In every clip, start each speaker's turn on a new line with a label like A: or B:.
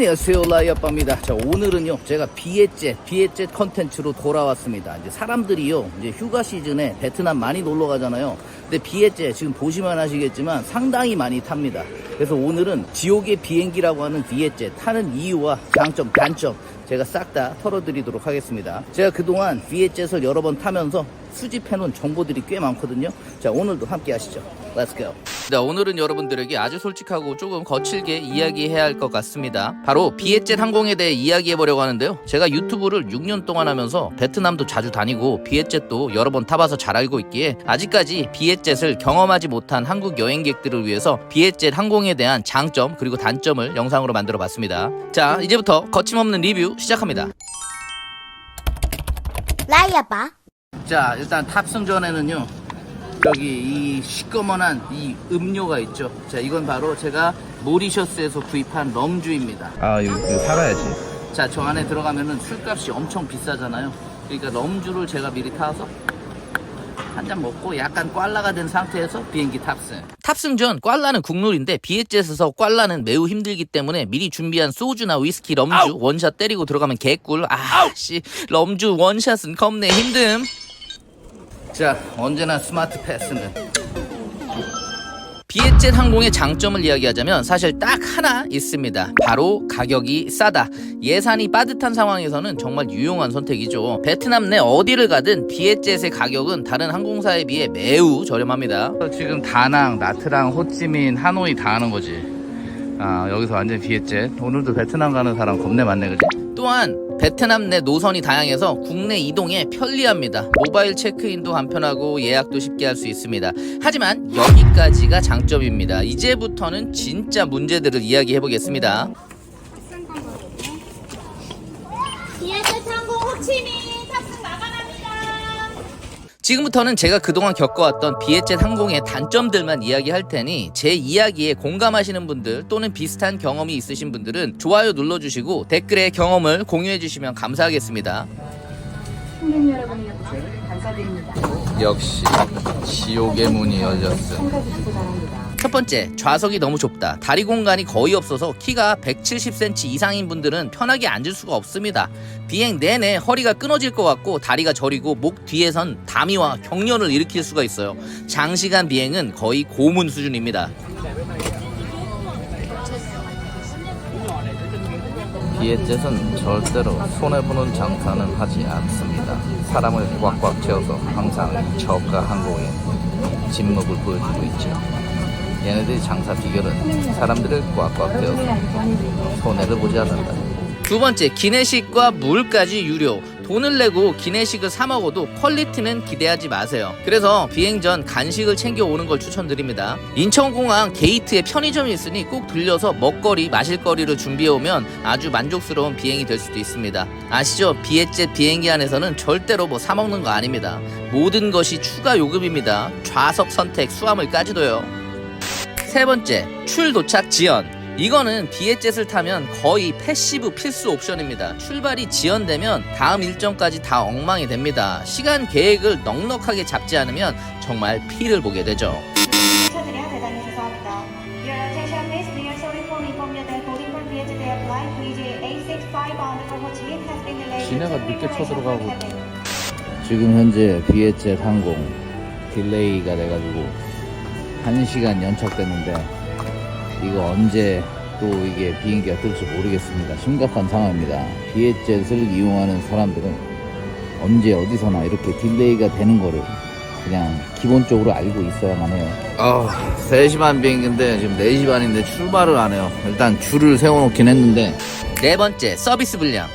A: 안녕하세요, 라이아빠입니다. 자, 오늘은요 제가 비에젯 컨텐츠로 돌아왔습니다. 이제 사람들이요 이제 휴가 시즌에 베트남 많이 놀러 가잖아요. 근데 비에젯 지금 보시면 아시겠지만 상당히 많이 탑니다. 그래서 오늘은 지옥의 비행기라고 하는 비에젯 타는 이유와 장점, 단점 제가 싹 다 털어드리도록 하겠습니다. 제가 그동안 비에젯을 여러 번 타면서 수집해놓은 정보들이 꽤 많거든요. 자, 오늘도 함께 하시죠. Let's go. 네, 오늘은 여러분들에게 아주 솔직하고 조금 거칠게 이야기해야 할 것 같습니다. 바로 비에젯 항공에 대해 이야기해보려고 하는데요. 제가 유튜브를 6년 동안 하면서 베트남도 자주 다니고 비에젯도 여러 번 타봐서 잘 알고 있기에 아직까지 비에젯을 경험하지 못한 한국 여행객들을 위해서 비에젯 항공에 대한 장점 그리고 단점을 영상으로 만들어 봤습니다. 자, 이제부터 거침없는 리뷰 시작합니다.
B: 라이아빠.
A: 자, 일단 탑승 전에는요 여기 이 시꺼먼한 이 음료가 있죠. 자, 이건 바로 제가 모리셔스에서 구입한 럼주입니다.
C: 아, 이거 살아야지.
A: 자, 저 안에 들어가면은 술값이 엄청 비싸잖아요. 그러니까 럼주를 제가 미리 타서 한 잔 먹고 약간 꽐라가 된 상태에서 비행기 탑승. 탑승 전 꽐라는 국룰인데 비에젯에서 꽐라는 매우 힘들기 때문에 미리 준비한 소주나 위스키, 럼주 원샷 때리고 들어가면 개꿀. 씨, 럼주 원샷은 겁내 힘듦. 자, 언제나 스마트 패스는 비에젯 항공의 장점을 이야기하자면 사실 딱 하나 있습니다. 바로 가격이 싸다. 예산이 빠듯한 상황에서는 정말 유용한 선택이죠. 베트남 내 어디를 가든 비에젯의 가격은 다른 항공사에 비해 매우 저렴합니다. 지금 다낭, 나트랑, 호찌민, 하노이 다 하는 거지. 아, 여기서 완전 비에젯. 오늘도 베트남 가는 사람 겁내 많네, 그지? 또한 베트남 내 노선이 다양해서 국내 이동에 편리합니다. 모바일 체크인도 간편하고 예약도 쉽게 할 수 있습니다. 하지만 여기까지가 장점입니다. 이제부터는 진짜 문제들을 이야기해 보겠습니다.
B: 비에젯 항공 호치민 탑승 마감합니다.
A: 지금부터는 제가 그동안 겪어왔던 비에젯 항공의 단점들만 이야기할 테니 제 이야기에 공감하시는 분들 또는 비슷한 경험이 있으신 분들은 좋아요 눌러주시고 댓글에 경험을 공유해주시면 감사하겠습니다.
D: 승객 여러분의 역시 감사드립니다.
A: 역시 지옥의 문이 열렸어.
D: 참가해주시기 바랍니다.
A: 첫 번째, 좌석이 너무 좁다. 다리 공간이 거의 없어서 키가 170cm 이상인 분들은 편하게 앉을 수가 없습니다. 비행 내내 허리가 끊어질 것 같고 다리가 저리고 목 뒤에선 다미와 경련을 일으킬 수가 있어요. 장시간 비행은 거의 고문 수준입니다. 비에젯은 절대로 손해보는 장사는 하지 않습니다. 사람을 꽉꽉 채워서 항상 저가 항공의 진목을 보여주고 있죠. 얘네들의 장사 비결은 사람들을 꽉꽉 채워서 손해를 보지 않는다. 두 번째, 기내식과 물까지 유료. 돈을 내고 기내식을 사 먹어도 퀄리티는 기대하지 마세요. 그래서 비행 전 간식을 챙겨 오는 걸 추천드립니다. 인천공항 게이트에 편의점이 있으니 꼭 들려서 먹거리, 마실거리를 준비해 오면 아주 만족스러운 비행이 될 수도 있습니다. 아시죠? 비에젯 비행기 안에서는 절대로 뭐 사 먹는 거 아닙니다. 모든 것이 추가 요금입니다. 좌석 선택, 수화물까지도요. 세 번째, 출 도착 지연. 이거는 비에젯을 타면 거의 패시브 필수 옵션입니다. 출발이 지연되면 다음 일정까지 다 엉망이 됩니다. 시간 계획을 넉넉하게 잡지 않으면 정말 피를 보게 되죠.
E: 쳐드려 대단히 죄송합니다. Your attention please. We are sorry for inform you that boarding for Vietjet Air flight VJ865 bound for Ho Chi Minh has been delayed.
A: 지네가 늦게 쳐들어가고.
E: cabin.
A: 지금 현재 비에젯 항공 딜레이가 돼가지고 1시간 연착됐는데 이거 언제 또 이게 비행기가 뜰지 모르겠습니다. 심각한 상황입니다. 비에젯을 이용하는 사람들은 언제 어디서나 이렇게 딜레이가 되는 거를 그냥 기본적으로 알고 있어야만 해요. 3시 반 비행기인데 지금 4시 반인데 출발을 안 해요. 일단 줄을 세워놓긴 했는데. 네 번째, 서비스 불량.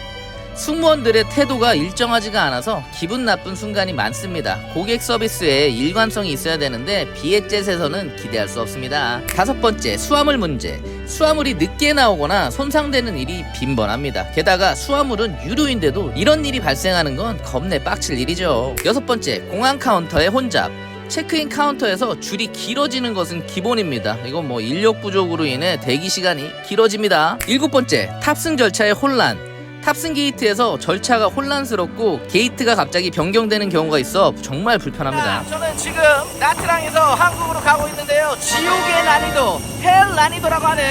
A: 승무원들의 태도가 일정하지가 않아서 기분 나쁜 순간이 많습니다. 고객 서비스에 일관성이 있어야 되는데 비에젯에서는 기대할 수 없습니다. 다섯 번째, 수화물 문제. 수화물이 늦게 나오거나 손상되는 일이 빈번합니다. 게다가 수화물은 유료인데도 이런 일이 발생하는 건 겁내 빡칠 일이죠. 여섯 번째, 공항 카운터의 혼잡. 체크인 카운터에서 줄이 길어지는 것은 기본입니다. 이건 뭐 인력 부족으로 인해 대기 시간이 길어집니다. 일곱 번째, 탑승 절차의 혼란. 탑승 게이트에서 절차가 혼란스럽고 게이트가 갑자기 변경되는 경우가 있어 정말 불편합니다. 저는 지금 나트랑에서 한국으로 가고 있는데요. 지옥의 난이도, 헬 난이도라고 하는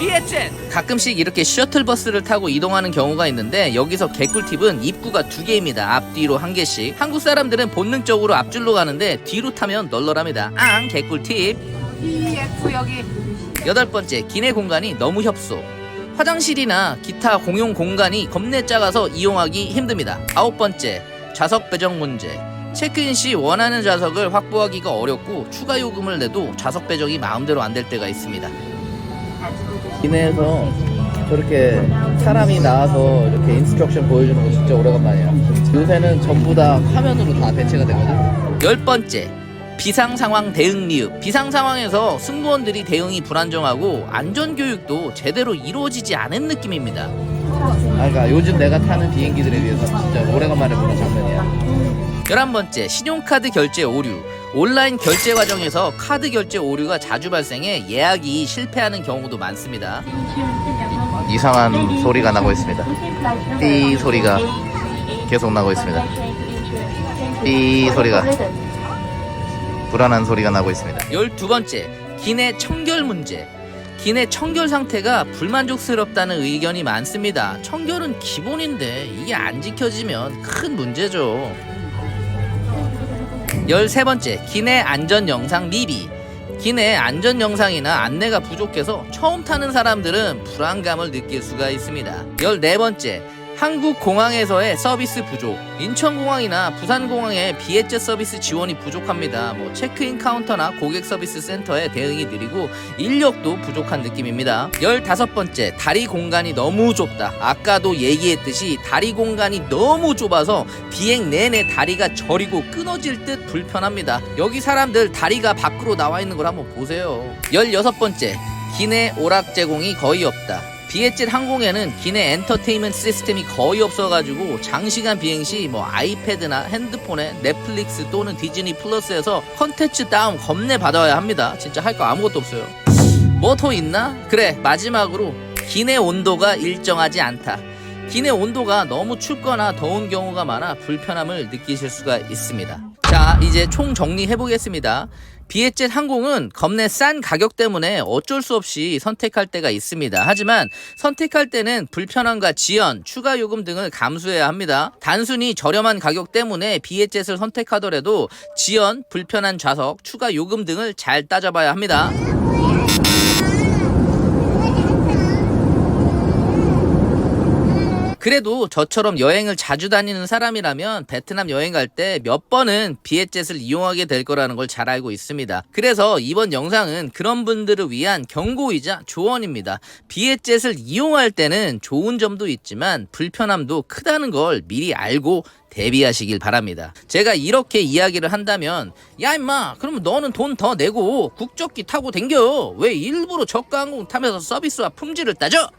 A: 비에젯. 가끔씩 이렇게 셔틀버스를 타고 이동하는 경우가 있는데 여기서 개꿀팁은 입구가 2개입니다. 앞뒤로 1개씩. 한국 사람들은 본능적으로 앞줄로 가는데 뒤로 타면 널널합니다. 개꿀팁. 여기 8번째, 기내 공간이 너무 협소. 화장실이나 기타 공용 공간이 겁내 작아서 이용하기 힘듭니다. 9번째, 좌석 배정 문제. 체크인 시 원하는 좌석을 확보하기가 어렵고 추가 요금을 내도 좌석 배정이 마음대로 안 될 때가 있습니다. 기내에서 저렇게 사람이 나와서 이렇게 인스트럭션 보여주는 거 진짜 오래간만이야. 요새는 전부 다 화면으로 다 대체가 되거든. 10번째, 비상상황 대응 미흡. 비상상황에서 승무원들이 대응이 불안정하고 안전교육도 제대로 이루어지지 않은 느낌입니다. 그러니까 요즘 내가 타는 비행기들에 비해서 진짜 오래간만에 보는 장면이야. 11번째, 신용카드 결제 오류. 온라인 결제 과정에서 카드 결제 오류가 자주 발생해 예약이 실패하는 경우도 많습니다. 이상한 소리가 나고 있습니다. 삐 소리가 계속 나고 있습니다. 삐 소리가, 불안한 소리가 나고 있습니다. 12번째, 기내 청결 문제. 기내 청결 상태가 불만족스럽다는 의견이 많습니다. 청결은 기본인데 이게 안 지켜지면 큰 문제죠. 13번째, 기내 안전 영상 미비. 기내 안전 영상이나 안내가 부족해서 처음 타는 사람들은 불안감을 느낄 수가 있습니다. 14번째, 한국 공항에서의 서비스 부족. 인천공항이나 부산공항에 비에젯 서비스 지원이 부족합니다. 체크인 카운터나 고객 서비스 센터에 대응이 느리고 인력도 부족한 느낌입니다. 15번째, 다리 공간이 너무 좁다. 아까도 얘기했듯이 다리 공간이 너무 좁아서 비행 내내 다리가 저리고 끊어질 듯 불편합니다. 여기 사람들 다리가 밖으로 나와 있는 걸 한번 보세요. 16번째, 기내 오락 제공이 거의 없다. 비에젯 항공에는 기내 엔터테인먼트 시스템이 거의 없어가지고 장시간 비행시 아이패드나 핸드폰에 넷플릭스 또는 디즈니 플러스에서 컨텐츠 다운 겁내 받아야 합니다. 진짜 할 거 아무것도 없어요. 뭐 더 있나? 그래, 마지막으로 기내 온도가 일정하지 않다. 기내 온도가 너무 춥거나 더운 경우가 많아 불편함을 느끼실 수가 있습니다. 자, 이제 총 정리해보겠습니다. 비에젯 항공은 겁내 싼 가격 때문에 어쩔 수 없이 선택할 때가 있습니다. 하지만 선택할 때는 불편함과 지연, 추가 요금 등을 감수해야 합니다. 단순히 저렴한 가격 때문에 비에젯을 선택하더라도 지연, 불편한 좌석, 추가 요금 등을 잘 따져봐야 합니다. 그래도 저처럼 여행을 자주 다니는 사람이라면 베트남 여행 갈 때 몇 번은 비에젯을 이용하게 될 거라는 걸 잘 알고 있습니다. 그래서 이번 영상은 그런 분들을 위한 경고이자 조언입니다. 비에젯을 이용할 때는 좋은 점도 있지만 불편함도 크다는 걸 미리 알고 대비하시길 바랍니다. 제가 이렇게 이야기를 한다면 야 임마, 그러면 너는 돈 더 내고 국적기 타고 댕겨. 왜 일부러 저가 항공 타면서 서비스와 품질을 따져?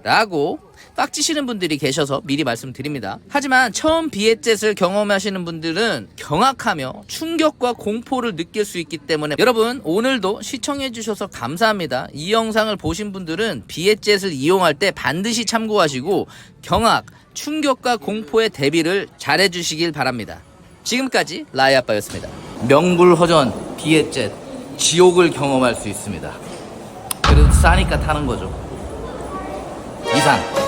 A: 라고 빡치시는 분들이 계셔서 미리 말씀드립니다. 하지만 처음 비에젯을 경험하시는 분들은 경악하며 충격과 공포를 느낄 수 있기 때문에 여러분, 오늘도 시청해주셔서 감사합니다. 이 영상을 보신 분들은 비에젯을 이용할 때 반드시 참고하시고 경악, 충격과 공포의 대비를 잘해주시길 바랍니다. 지금까지 라이아빠였습니다. 명불허전 비에젯, 지옥을 경험할 수 있습니다. 그래도 싸니까 타는 거죠. 이상.